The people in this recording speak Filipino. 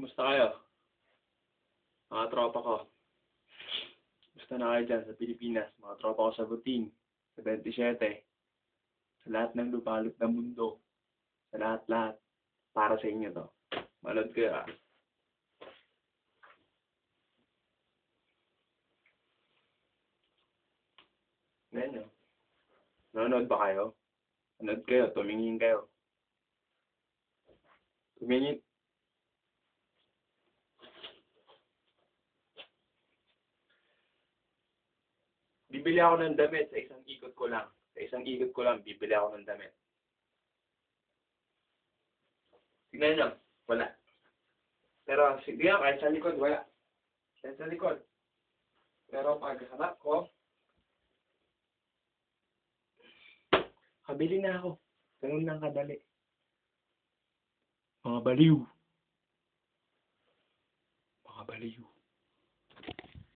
Kumusta kayo? Mga tropa ko. Kumusta na kayo dyan sa Pilipinas? Mga tropa ko sa Buting, sa 27, sa lahat ng lubalot ng mundo, sa lahat-lahat. Para sa inyo to. Manood kayo ah. Ganyan. Nanonood ba kayo? Manood kayo, tumingin kayo. Tumingin. Bibili ako ng damit sa isang ikot ko lang. Sa isang ikot ko lang, bibili ako ng damit. Tignan nyo, wala. Pero sige nga, kahit sa likod, wala. Kahit sa likod. Pero pag hanap ko, kabili na ako. Ganun lang kadali. Mga baliw. Mga baliw.